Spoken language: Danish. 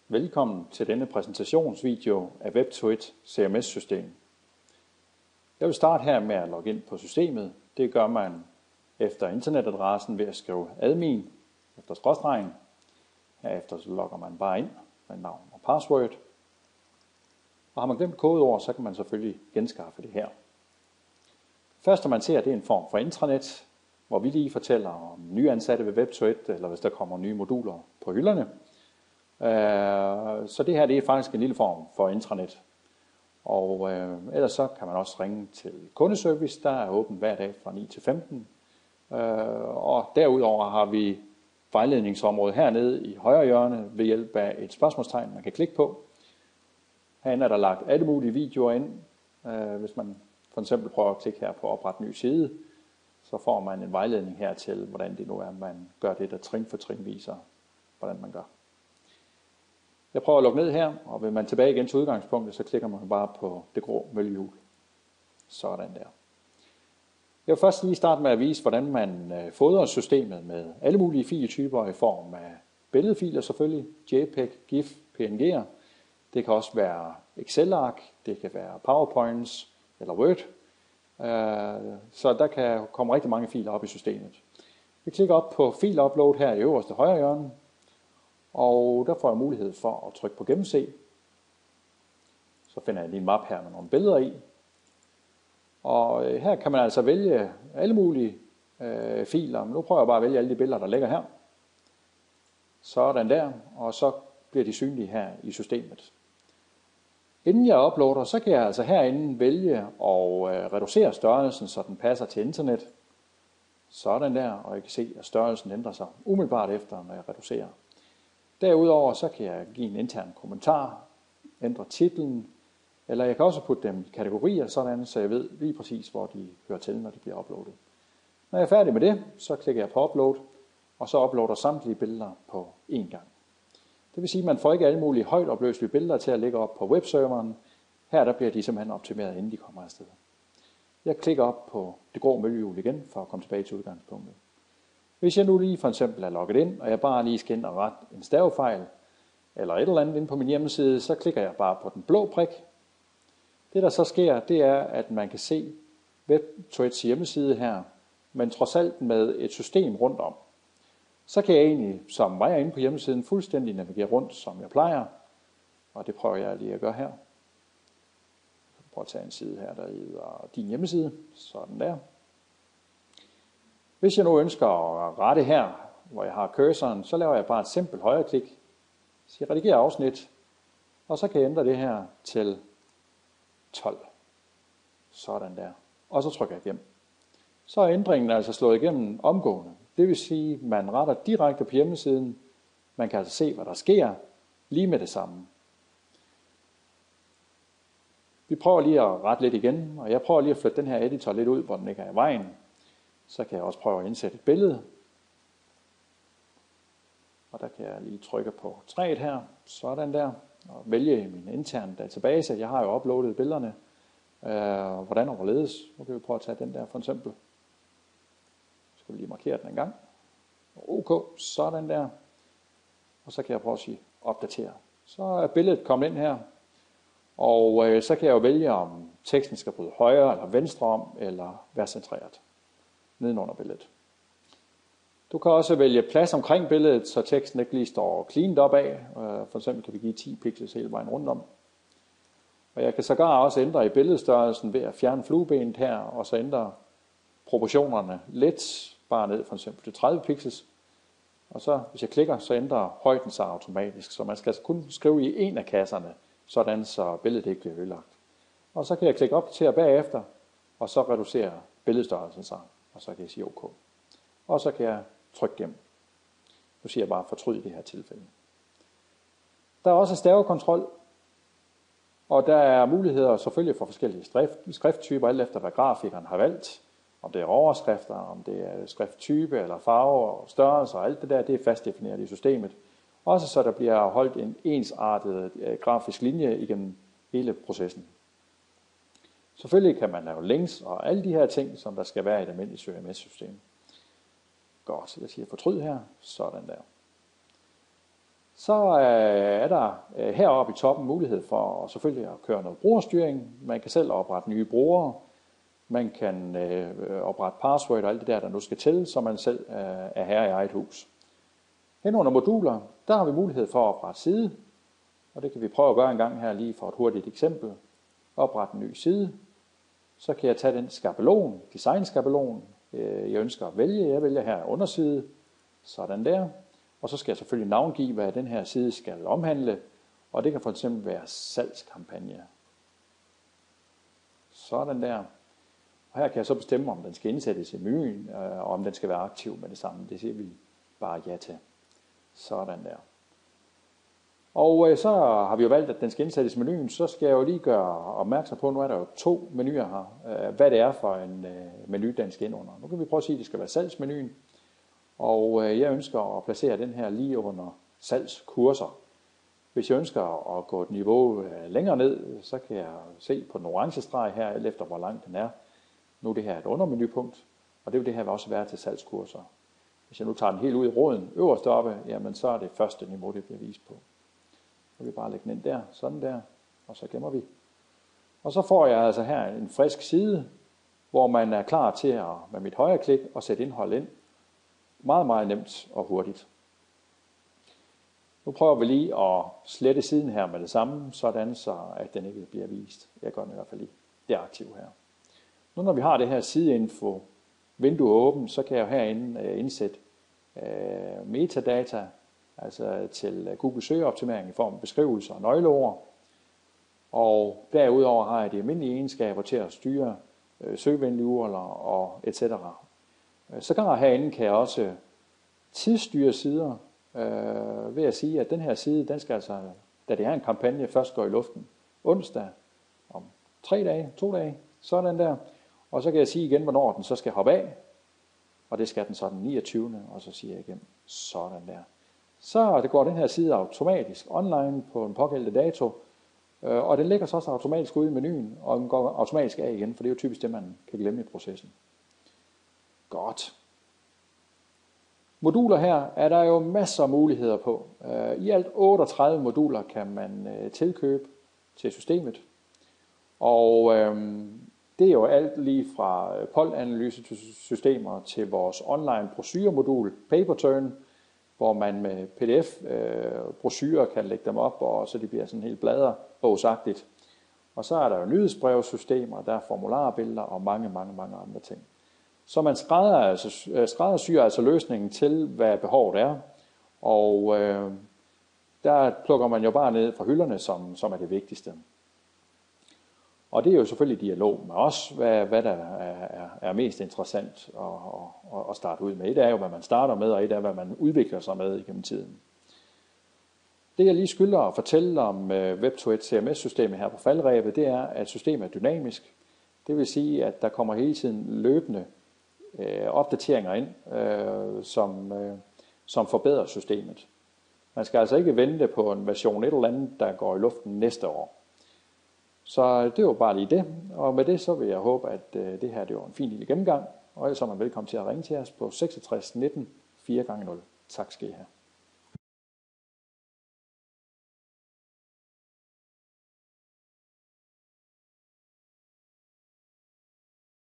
Velkommen til denne præsentationsvideo af WebToIt CMS-system. Jeg vil starte her med at logge ind på systemet. Det gør man efter internetadressen ved at skrive admin efter skråstregen. Herefter så logger man bare ind med navn og password. Og har man glemt kodeord, så kan man selvfølgelig genskaffe det her. Første man ser, det er en form for intranet, hvor vi lige fortæller om nyansatte ved WebToIt, eller hvis der kommer nye moduler på hylderne. Så det her det er faktisk en lille form for intranet. Og ellers så kan man også ringe til kundeservice, der er åbent hver dag fra 9 til 15. Og derudover har vi vejledningsområdet hernede i højre hjørne ved hjælp af et spørgsmålstegn, man kan klikke på. Herinde er der lagt alle mulige videoer ind. Hvis man for eksempel prøver at klikke her på oprette ny side, så får man en vejledning her til, hvordan det nu er, man gør det, der trin for trin viser, hvordan man gør. Jeg prøver at lukke ned her, og vil man tilbage igen til udgangspunktet, så klikker man bare på det grå møllehjul. Sådan der. Jeg vil først lige starte med at vise, hvordan man fodrer systemet med alle mulige filtyper i form af billedfiler selvfølgelig, JPEG, GIF, PNG'er. Det kan også være Excel-ark, det kan være PowerPoints eller Word. Så der kan komme rigtig mange filer op i systemet. Vi klikker op på filupload her i øverste højre hjørne. Og der får jeg mulighed for at trykke på gennemse. Så finder jeg lige en map her med nogle billeder i. Og her kan man altså vælge alle mulige filer. Men nu prøver jeg bare at vælge alle de billeder, der ligger her. Sådan der. Og så bliver de synlige her i systemet. Inden jeg uploader, så kan jeg altså herinde vælge at reducere størrelsen, så den passer til internet. Sådan der. Og jeg kan se, at størrelsen ændrer sig umiddelbart efter, når jeg reducerer. Derudover så kan jeg give en intern kommentar, ændre titlen, eller jeg kan også putte dem i kategorier, sådan, så jeg ved lige præcis, hvor de hører til, når de bliver uploadet. Når jeg er færdig med det, så klikker jeg på upload, og så uploader samtlige billeder på én gang. Det vil sige, at man får ikke alle mulige højt opløselige billeder til at lægge op på webserveren. Her der bliver de simpelthen optimeret, inden de kommer afsted. Jeg klikker op på det grå møllehjul igen, for at komme tilbage til udgangspunktet. Hvis jeg nu lige for eksempel er logget ind, og jeg bare lige skal ind og rette en stavefejl, eller et eller andet inde på min hjemmeside, så klikker jeg bare på den blå prik. Det der så sker, det er, at man kan se WebToIts hjemmeside her, men trods alt med et system rundt om. Så kan jeg egentlig, som var jeg inde på hjemmesiden, fuldstændig navigere rundt, som jeg plejer. Og det prøver jeg lige at gøre her. Prøv at tage en side her, der hedder din hjemmeside. Sådan der. Hvis jeg nu ønsker at rette her, hvor jeg har cursoren, så laver jeg bare et simpelt højreklik, siger redigere afsnit, og så kan jeg ændre det her til 12. Sådan der. Og så trykker jeg hjem. Så er ændringen altså slået igennem omgående. Det vil sige, at man retter direkte på hjemmesiden. Man kan altså se, hvad der sker lige med det samme. Vi prøver lige at rette lidt igen, og jeg prøver lige at flytte den her editor lidt ud, hvor den ikke er i vejen. Så kan jeg også prøve at indsætte et billede. Og der kan jeg lige trykke på træet her, sådan der, og vælge min interne database. Jeg har jo uploadet billederne, hvordan og hvorledes. Nu kan vi prøve at tage den der for eksempel. Så skal vi lige markere den en gang. OK, sådan der. Og så kan jeg prøve at sige opdatere. Så er billedet kommet ind her. Og så kan jeg jo vælge, om teksten skal bryde højre eller venstre om, eller være centreret nedenunder billedet. Du kan også vælge plads omkring billedet, så teksten ikke lige står cleaned op af. For eksempel kan vi give 10 pixels hele vejen rundt om. Og jeg kan sågar også ændre i billedstørrelsen ved at fjerne fluebenet her, og så ændre proportionerne lidt, bare ned for eksempel til 30 pixels. Og så hvis jeg klikker, så ændrer højden sig automatisk, så man skal altså kun skrive i en af kasserne, sådan så billedet ikke bliver ødelagt. Og så kan jeg klikke op til og bagefter, og så reducerer billedstørrelsen sig. Og så kan jeg sige OK. Og så kan jeg trykke gennem. Nu siger jeg bare fortryd i det her tilfælde. Der er også stavekontrol. Og der er muligheder selvfølgelig for forskellige skrifttyper, alt efter hvad grafikeren har valgt. Om det er overskrifter, om det er skrifttype eller farve og størrelse og alt det der, det er fast defineret i systemet. Også så der bliver holdt en ensartet grafisk linje igennem hele processen. Selvfølgelig kan man lave links og alle de her ting, som der skal være i et almindeligt CMS-system. Godt, så jeg siger fortryd her, sådan der. Så er der heroppe i toppen mulighed for selvfølgelig at køre noget brugerstyring. Man kan selv oprette nye brugere. Man kan oprette password og alt det der nu skal til, så man selv er herre i eget hus. Hen under moduler, der har vi mulighed for at oprette side. Og det kan vi prøve at gøre en gang her lige for et hurtigt eksempel. Oprette en ny side. Så kan jeg tage den skabelon, designskabelon, jeg ønsker at vælge. Jeg vælger her underside. Sådan der. Og så skal jeg selvfølgelig navngive, hvad den her side skal omhandle. Og det kan for eksempel være salgskampagne. Sådan der. Og her kan jeg så bestemme, om den skal indsættes i menuen, og om den skal være aktiv med det samme. Det siger vi bare ja til. Sådan der. Og så har vi jo valgt, at den skal indsættes i menuen. Så skal jeg jo lige gøre opmærksom på, nu er der jo 2 menuer her. Hvad det er for en menu, den skal ind under. Nu kan vi prøve at sige, at det skal være salgsmenuen. Og jeg ønsker at placere den her lige under salgskurser. Hvis jeg ønsker at gå et niveau længere ned, så kan jeg se på den orange streg her, alt efter hvor lang den er. Nu er det her et undermenupunkt, og det vil det her også være til salgskurser. Hvis jeg nu tager den helt ud i råden øverst oppe, jamen så er det første niveau, det bliver vist på. Så vil vi bare lægge den ind der, sådan der, og så gemmer vi. Og så får jeg altså her en frisk side, hvor man er klar til at med mit højre klik og sætte indhold ind. Meget, meget nemt og hurtigt. Nu prøver vi lige at slette siden her med det samme, sådan så at den ikke bliver vist. Jeg gør den i hvert fald lige. Det er aktivt her. Nu når vi har det her sideinfo vindue åbent, så kan jeg herinde indsætte metadata, altså til Google søgeoptimering i form af beskrivelser og nøgleord. Og derudover har jeg de almindelige egenskaber til at styre søgevenlige urler og etc. Så herinde kan jeg også tidsstyre sider ved at sige, at den her side, den skal altså, da det er en kampagne, først går i luften onsdag om 3 dage, 2 dage, sådan der. Og så kan jeg sige igen, hvornår den så skal hoppe af. Og det skal den så den 29. Og så siger jeg igen, sådan der. Så det går den her side automatisk online på en pågældende dato. Og den lægger så også automatisk ud i menuen, og den går automatisk af igen, for det er jo typisk det, man kan glemme i processen. Godt. Moduler her er der jo masser af muligheder på. I alt 38 moduler kan man tilkøbe til systemet. Og det er jo alt lige fra POL-analysesystemer til vores online brochure-modul Paperturn, hvor man med PDF-brochurer kan lægge dem op, og så de bliver sådan helt bladrebogsagtigt. Og så er der jo nyhedsbrevsystemer, der er formularbilleder og mange andre ting. Så man skræddersyr altså løsningen til, hvad behovet er. Og der plukker man jo bare ned fra hylderne, som er det vigtigste. Og det er jo selvfølgelig dialog med os, hvad der er mest interessant at starte ud med. Et er jo, hvad man starter med, og et er, hvad man udvikler sig med igennem tiden. Det jeg lige skylder at fortælle om Web2.1 CMS-systemet her på faldrebet, det er, at systemet er dynamisk. Det vil sige, at der kommer hele tiden løbende opdateringer ind, som forbedrer systemet. Man skal altså ikke vente på en version et eller andet, der går i luften næste år. Så det var bare lige det, og med det så vil jeg håbe, at det her det var en fin lille gennemgang, og ellers er man velkommen til at ringe til os på 66 19 4x0. Tak skal I have.